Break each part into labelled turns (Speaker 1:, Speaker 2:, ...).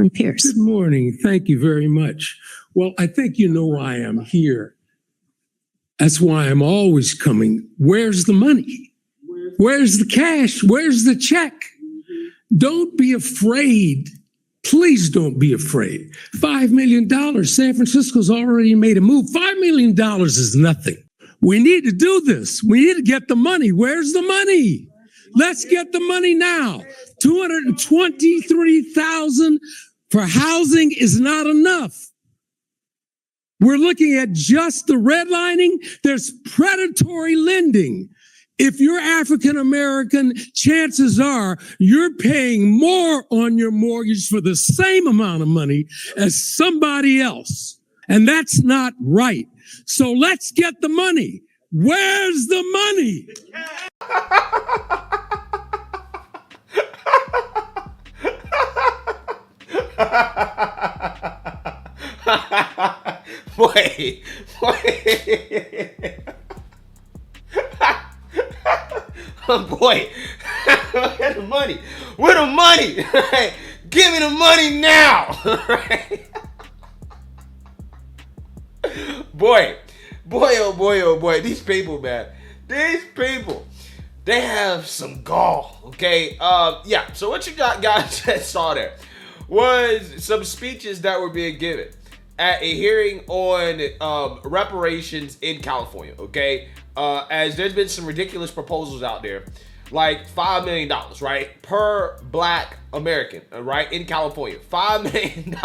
Speaker 1: Councilman Pierce.
Speaker 2: Good morning. Thank you very much. Well, I think you know why I'm here. That's why I'm always coming. Where's the money? Where's the cash? Where's the check? Don't be afraid. Please don't be afraid. $5 million. San Francisco's already made a move. $5 million is nothing. We need to do this. We need to get the money. Where's the money? Let's get the money now. $223,000 for housing is not enough. We're looking at just the redlining. There's predatory lending. If you're African American, chances are you're paying more on your mortgage for the same amount of money as somebody else. And that's not right. So let's get the money. Where's the money?
Speaker 3: Wait. Boy, where the money? Where the money? Give me the money now. Boy, oh boy. These people, man. These people. They have some gall, okay? Yeah, so what you guys just saw there was some speeches that were being given at a hearing on reparations in California, okay? As there's been some ridiculous proposals out there, like $5 million, right, per black American, right, in California. $5 million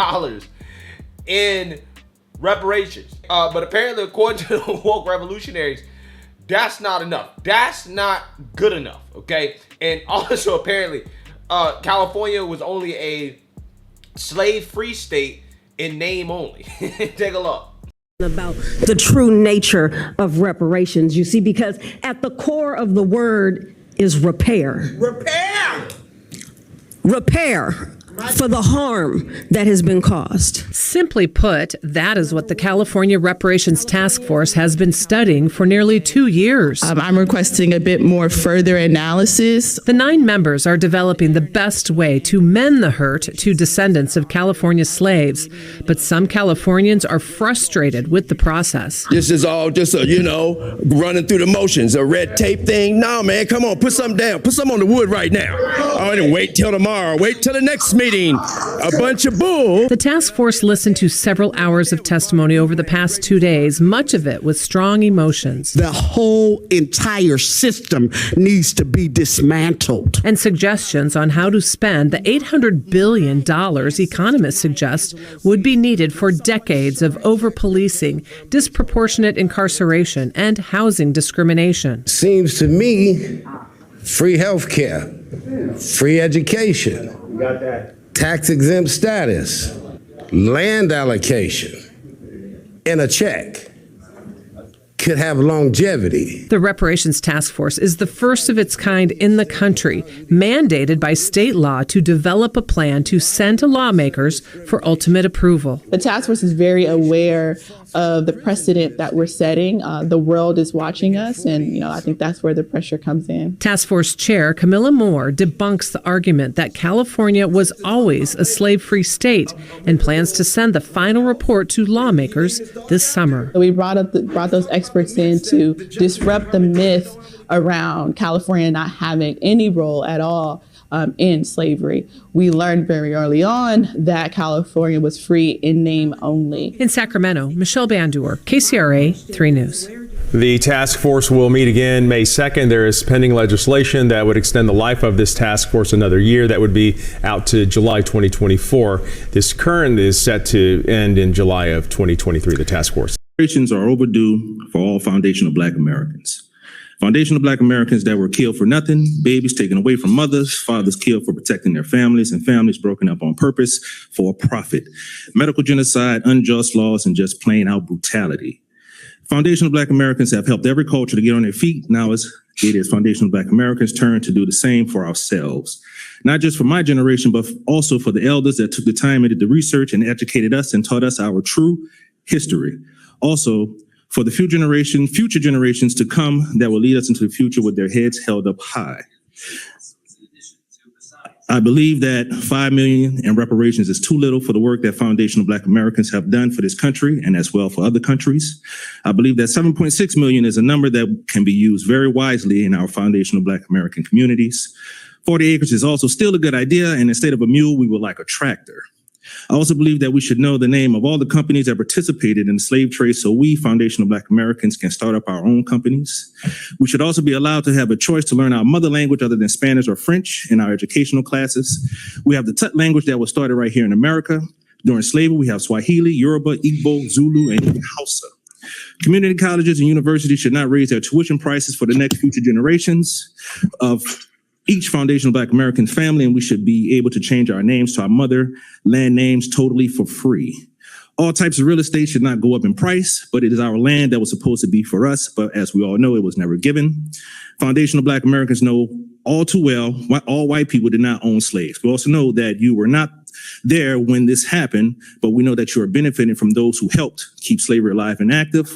Speaker 3: in reparations. But apparently, according to the woke revolutionaries, that's not enough. That's not good enough, okay? And also, apparently, California was only a slave-free state in name only. Take a look.
Speaker 1: About the true nature of reparations, you see, because at the core of the word is repair. Repair for the harm that has been caused.
Speaker 4: Simply put, that is what the California Reparations Task Force has been studying for nearly 2 years.
Speaker 5: I'm requesting a bit more further analysis.
Speaker 4: The 9 members are developing the best way to mend the hurt to descendants of California slaves. But some Californians are frustrated with the process.
Speaker 6: This is all just running through the motions, a red tape thing. No, man, come on, put something down. Put something on the wood right now. Oh, and wait till tomorrow. Wait till the next meeting. A bunch of bull.
Speaker 4: The task force listened to several hours of testimony over the past 2 days, much of it with strong emotions.
Speaker 7: The whole entire system needs to be dismantled.
Speaker 4: And suggestions on how to spend the $800 billion economists suggest would be needed for decades of over-policing, disproportionate incarceration, and housing discrimination.
Speaker 8: Seems to me free health care, free education,
Speaker 3: Got that.
Speaker 8: tax-exempt status, land allocation, and a check could have longevity.
Speaker 4: The Reparations Task Force is the first of its kind in the country, mandated by state law to develop a plan to send to lawmakers for ultimate approval.
Speaker 5: The task force is very aware of the precedent that we're setting. The world is watching us, and I think that's where the pressure comes in.
Speaker 4: Task Force Chair Camilla Moore debunks the argument that California was always a slave-free state and plans to send the final report to lawmakers this summer.
Speaker 5: We brought those experts in to disrupt the myth around California not having any role at all in slavery. We learned very early on that California was free in name only.
Speaker 4: In Sacramento, Michelle Bandur, KCRA 3 News.
Speaker 9: The task force will meet again May 2nd. There is pending legislation that would extend the life of this task force another year. That would be out to July 2024. This current is set to end in July of 2023, the task force.
Speaker 10: Reparations are overdue for all foundational Black Americans. Foundational Black Americans that were killed for nothing, babies taken away from mothers, fathers killed for protecting their families, and families broken up on purpose for a profit. Medical genocide, unjust laws, and just plain out brutality. Foundational Black Americans have helped every culture to get on their feet. Now it is Foundational Black Americans' turn to do the same for ourselves. Not just for my generation, but also for the elders that took the time and did the research and educated us and taught us our true history. Also, for the future generations to come that will lead us into the future with their heads held up high. I believe that $5 million in reparations is too little for the work that foundational Black Americans have done for this country and as well for other countries. I believe that $7.6 million is a number that can be used very wisely in our foundational Black American communities. 40 acres is also still a good idea, and instead of a mule, we would like a tractor. I also believe that we should know the name of all the companies that participated in the slave trade so we, foundational Black Americans, can start up our own companies. We should also be allowed to have a choice to learn our mother language other than Spanish or French in our educational classes. We have the Tut language that was started right here in America. During slavery, we have Swahili, Yoruba, Igbo, Zulu, and even Hausa. Community colleges and universities should not raise their tuition prices for the next future generations of each foundational Black American family, and we should be able to change our names to our motherland names totally for free. All types of real estate should not go up in price, but it is our land that was supposed to be for us, but as we all know, it was never given. Foundational Black Americans know all too well why all white people did not own slaves. We also know that you were not there when this happened, but we know that you are benefiting from those who helped keep slavery alive and active.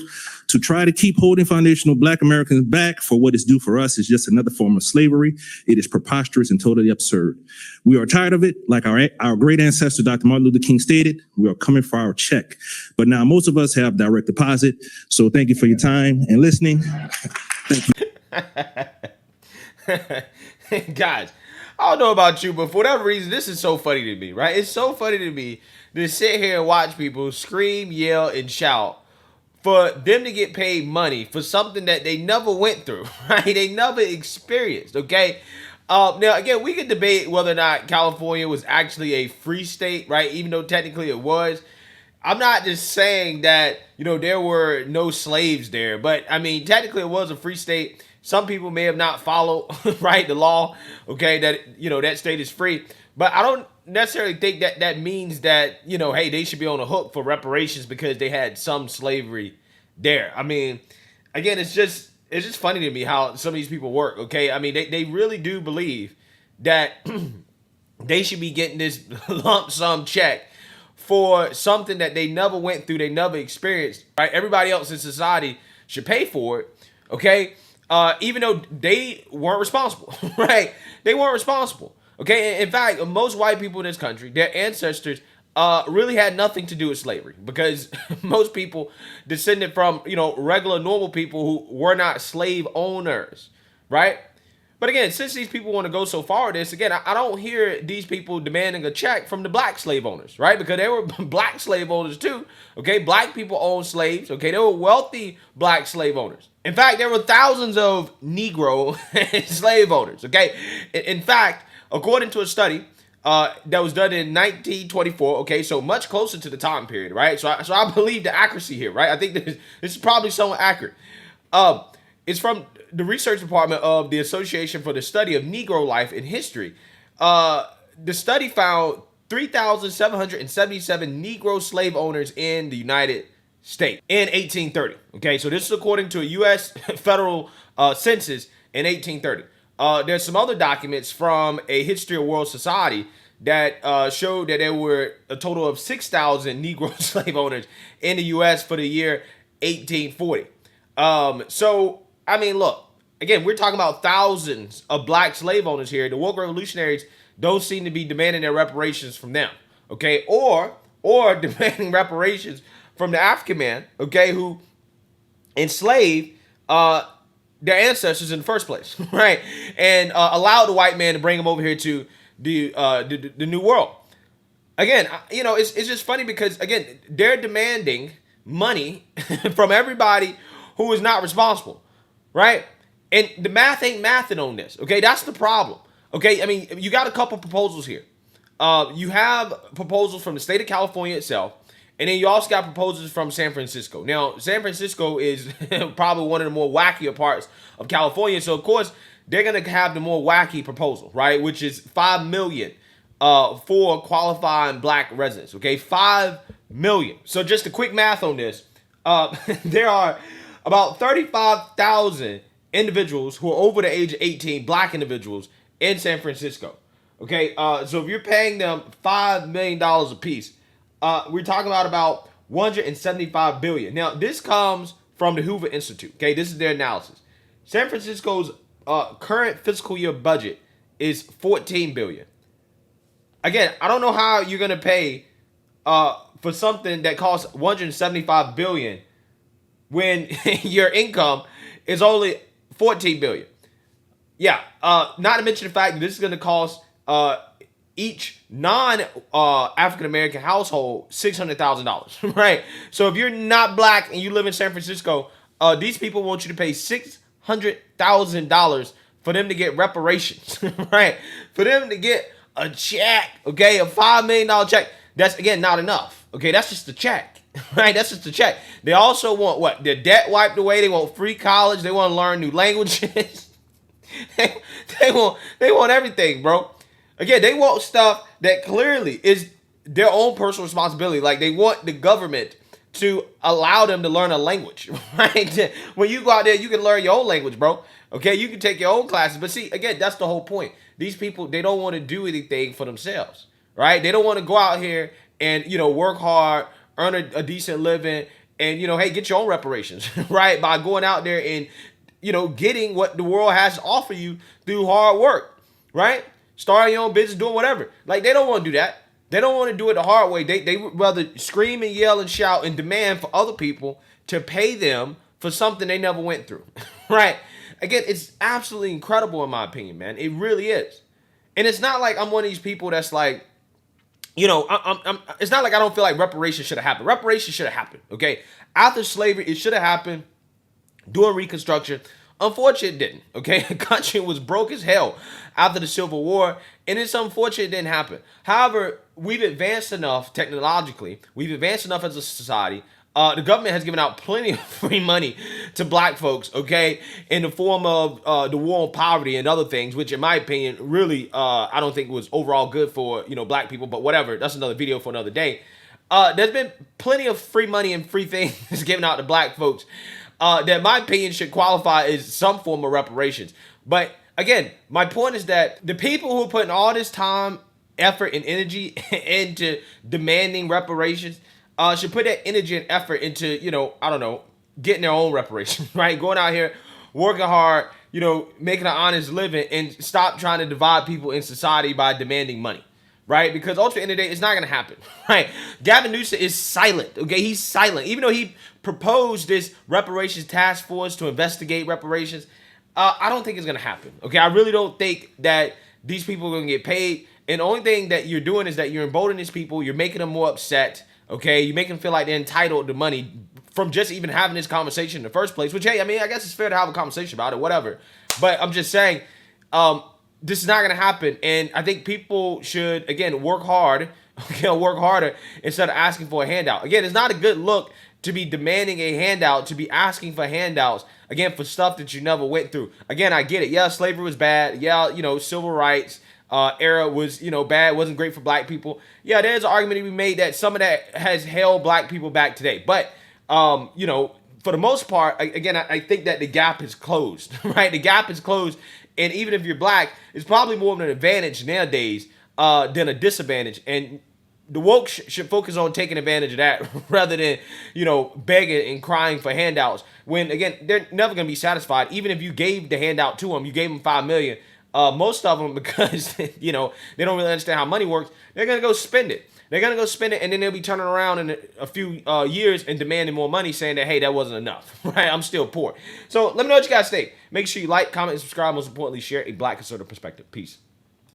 Speaker 10: To try to keep holding foundational Black Americans back for what is due for us is just another form of slavery. It is preposterous and totally absurd. We are tired of it. Like our great ancestor, Dr. Martin Luther King stated, we are coming for our check. But now most of us have direct deposit. So thank you for your time and listening. Thank you.
Speaker 3: Guys, I don't know about you, but for whatever reason, this is so funny to me, right? It's so funny to me to sit here and watch people scream, yell, and shout for them to get paid money for something that they never went through, right? They never experienced, okay? Now, again, we could debate whether or not California was actually a free state, right? Even though technically it was. I'm not just saying that, there were no slaves there, but I mean, technically it was a free state. Some people may have not followed, right, the law, okay, that, that state is free. But I don't necessarily think that that means that, hey, they should be on the hook for reparations because they had some slavery there. I mean, again, it's just funny to me how some of these people work, okay? I mean, they really do believe that they should be getting this lump sum check for something that they never went through, they never experienced, right? Everybody else in society should pay for it, okay? Even though they weren't responsible, right? They weren't responsible, okay? In fact, most white people in this country, their ancestors really had nothing to do with slavery because most people descended from, regular, normal people who were not slave owners, right? But again, since these people want to go so far with this, again, I don't hear these people demanding a check from the black slave owners, right? Because they were black slave owners too, okay? Black people owned slaves, okay? They were wealthy black slave owners. In fact, there were thousands of Negro slave owners, okay? In fact, according to a study that was done in 1924, okay? So much closer to the time period, right? So I believe the accuracy here, right? I think this is probably somewhat accurate. It's from the research department of the Association for the Study of Negro Life and History. The study found 3,777 Negro slave owners in the United States in 1830. Okay, so this is according to a U.S. federal census in 1830. There's some other documents from a History of World Society that showed that there were a total of 6,000 Negro slave owners in the U.S. for the year 1840. So, I mean, look, again, we're talking about thousands of black slave owners here. The woke revolutionaries don't seem to be demanding their reparations from them, okay? Or demanding reparations from the African man, okay, who enslaved their ancestors in the first place, right? And allowed the white man to bring them over here to the New World. Again, it's just funny because, again, they're demanding money from everybody who is not responsible, right? And the math ain't mathing on this, okay? That's the problem, okay? I mean, you got a couple proposals here. You have proposals from the state of California itself, and then you also got proposals from San Francisco. Now, San Francisco is probably one of the more wackier parts of California, so of course, they're going to have the more wacky proposal, right? Which is $5 million for qualifying black residents, okay? $5 million. So just a quick math on this. There are about 35,000 individuals who are over the age of 18, black individuals in San Francisco. Okay, so if you're paying them $5 million a piece, we're talking about $175 billion. Now, this comes from the Hoover Institute. Okay, this is their analysis. San Francisco's current fiscal year budget is $14 billion. again, I don't know how you're gonna pay for something that costs 175 billion when your income is only 14 billion. Yeah, not to mention the fact that this is gonna cost each non-African American household $600,000, right? So if you're not black and you live in San Francisco, these people want you to pay $600,000 for them to get reparations, right? For them to get a check, okay, a $5 million check. That's, again, not enough, okay? That's just a check, right? That's just a check. They also want what? Their debt wiped away. They want free college. They want to learn new languages. they want everything, bro. Again, they want stuff that clearly is their own personal responsibility. Like, they want the government to allow them to learn a language, right? When you go out there, you can learn your own language, bro. Okay, you can take your own classes. But see, again, that's the whole point. These people, they don't want to do anything for themselves, right? They don't want to go out here and, work hard, earn a decent living, and, hey, get your own reparations, right? By going out there and, getting what the world has to offer you through hard work, right? Starting your own business, doing whatever. Like, they don't want to do that. They don't want to do it the hard way. They would rather scream and yell and shout and demand for other people to pay them for something they never went through, right? Again, it's absolutely incredible in my opinion, man. It really is. And it's not like I'm one of these people that's like, it's not like I don't feel like reparations should have happened. Reparations should have happened, okay? After slavery, it should have happened during Reconstruction. Unfortunately, it didn't, okay? The country was broke as hell after the Civil War, and it's unfortunate it didn't happen. However, we've advanced enough technologically. We've advanced enough as a society. The government has given out plenty of free money to black folks, okay, in the form of the war on poverty and other things, which in my opinion, really, I don't think was overall good for, black people, but whatever. That's another video for another day. There's been plenty of free money and free things given out to black folks that in my opinion should qualify as some form of reparations. But again, my point is that the people who are putting all this time, effort, and energy into demanding reparations should put that energy and effort into, getting their own reparations, right? Going out here, working hard, making an honest living, and stop trying to divide people in society by demanding money, right? Because ultimately, at the end of the day, it's not going to happen, right? Gavin Newsom is silent, okay? He's silent. Even though he proposed this reparations task force to investigate reparations, I don't think it's going to happen, okay? I really don't think that these people are going to get paid. And the only thing that you're doing is that you're emboldening these people. You're making them more upset, okay? You make them feel like they're entitled to money from just even having this conversation in the first place, which, hey, I mean, I guess it's fair to have a conversation about it, whatever. But I'm just saying, this is not going to happen. And I think people should, again, work hard, okay, work harder instead of asking for a handout. Again, it's not a good look to be demanding a handout, to be asking for handouts, again, for stuff that you never went through. Again, I get it. Yeah, slavery was bad. Yeah, civil rights era was, bad, wasn't great for black people. Yeah, there's an argument to be made that some of that has held black people back today. But, for the most part, again, I think that the gap is closed, right? The gap is closed. And even if you're black, it's probably more of an advantage nowadays than a disadvantage. And the woke should focus on taking advantage of that rather than, begging and crying for handouts. When, again, they're never going to be satisfied. Even if you gave the handout to them, you gave them $5 million. Most of them, because, they don't really understand how money works, they're going to go spend it. They're going to go spend it, and then they'll be turning around in a few years and demanding more money, saying that, hey, that wasn't enough, right? I'm still poor. So let me know what you guys think. Make sure you like, comment, and subscribe. Most importantly, share a black conservative perspective. Peace.